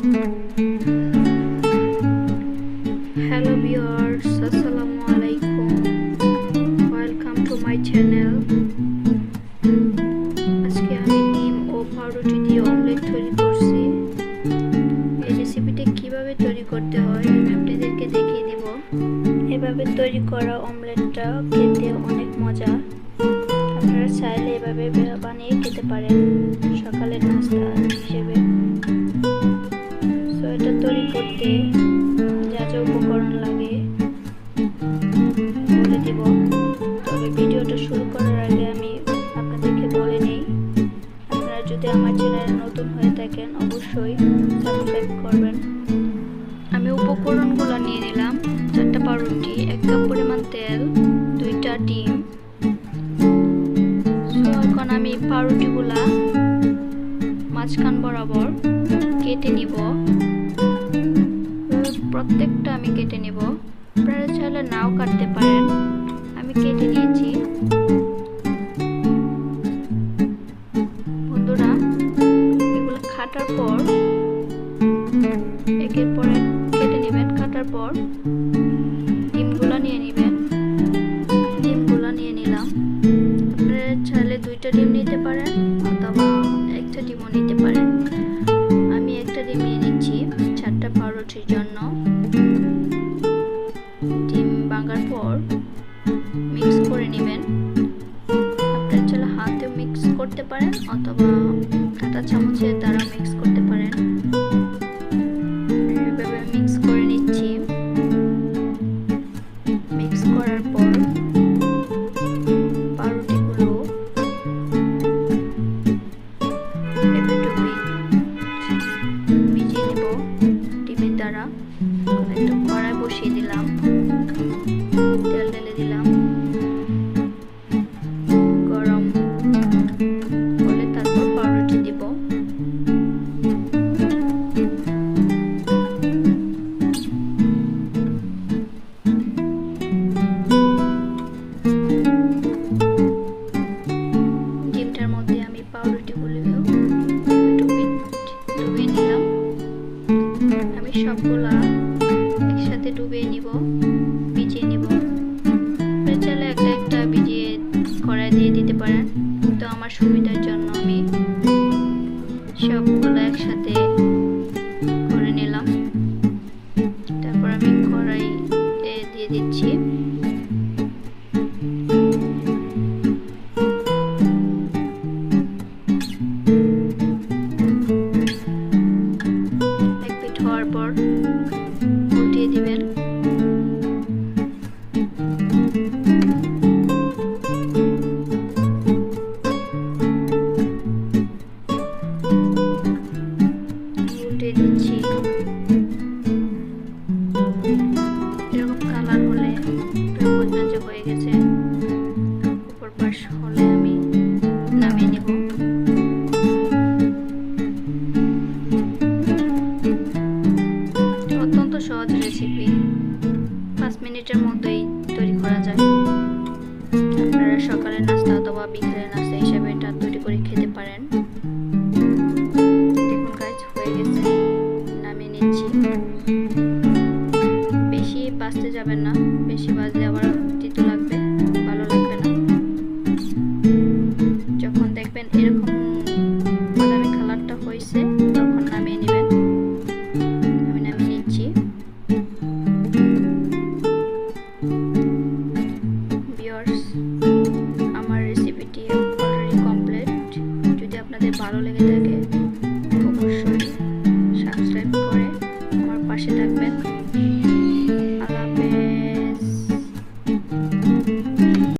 Hello viewers, Assalamu alaikum. Welcome to my channel. আজকে আমি ডিম ও পাউরুটি দিয়ে অমলেট তৈরি করছি। এই রেসিপিটা কিভাবে তৈরি করতে হয় আমি আপনাদেরকে দেখিয়ে দেব। এভাবে তৈরি করা অমলেটটা খেতে অনেক মজা। আপনারা চাইলে এভাবে বানিয়ে খেতে পারেন সকালের নাস্তা হিসেবে। তো এটা তৈরি করতে যা যা উপকরণ লাগে বলে দিব, তবে ভিডিওটা শুরু করার আগে আমি আপনাদেরকে বলে নেই, আপনারা যদি আমার চ্যানেলে নতুন হয়ে থাকেন অবশ্যই সাবস্ক্রাইব করবেন। আমি উপকরণগুলো নিয়ে নিলাম: 4টা পাউরুটি, 1 কাপ পরিমাণ তেল, 2টা ডিম। এখন আমি পাউরুটিগুলা মাঝখান বরাবর কেটে নিব। প্রত্যেকটা আমি কেটে নিব, আপনারা চাইলে নাও কাটতে পারেন। আমি কেটে নিয়েছি। বন্ধুরা, এগুলো কাটার পর একের পর এক কেটে নেবেন। কাটার পর ডিমগুলো নিয়ে নেবেন। ডিমগুলো নিয়ে নিলাম। আপনারা চাইলে 2টা ডিম নিতে পারেন অথবা 1টা ডিমও নিতে পারেন। আমি 1টা ডিম নিয়ে নিচ্ছি 4টা পাউরুটির জন্য। ডিম ভাঙার পর মিক্স করে নেবেন। আপনারা চাইলে হাতে মিক্স করতে পারেন অথবা কাঁটা চামচের দ্বারা মিক্স করতে পারেন। এভাবে মিক্স করে নিচ্ছি। মিক্স করার পর পাউরুটিগুলো ভিজিয়ে নেব ডিমের দ্বারা। একটু কড়াই বসিয়ে দিলাম, তেল ঢেলে দিলাম। গরম হলে তারপর পাউরুটি দিব। ডিমটার মধ্যে আমি পাউরুটিগুলো ডুবিয়ে নিলাম। আমি সবগুলা একসাথে ডুবিয়ে নিব, ভিজিয়ে নিব। চাইলে একটা একটা ভিজিয়ে কড়াই দিয়ে দিতে পারেন, তো আমার সুবিধার জন্য আমি সবগুলো একসাথে করে নিলাম। তারপর আমি কড়াই দিয়ে দিচ্ছি। এক পিঠ হওয়ার পর উল্টিয়ে দিবেন। উল্টে দিচ্ছি। এরকম কালার হলে বুঝবেন যে হয়ে গেছে। উপর পাশ হলে আমি নামিয়ে নেব। অত্যন্ত সহজ রেসিপি, 5 মিনিটের মধ্যেই তৈরি করা যায়। আপনারা সকালের নাস্তা অথবা বিকেলের নাস্তা হিসেবে এটা তৈরি করে খেতে পারেন। দেখুন গাইজ, হয়ে গেছে। নামিয়ে নিচ্ছি। বেশি ভাজতে যাবেন না, বেশি ভাজলে আবার তিতো লাগবে, ভালো লাগবে না। যখন দেখবেন এরকম বাদামি কালারটা হয়েছে তখন নামিয়ে নেবেন। আমি নামিয়ে নিচ্ছি। ভিউয়ার্স, আমার রেসিপিটি অলরেডি কমপ্লিট। যদি আপনাদের ভালো লেগে থাকে অবশ্যই সাবস্ক্রাইব করে আমার পাশে থাকবেন।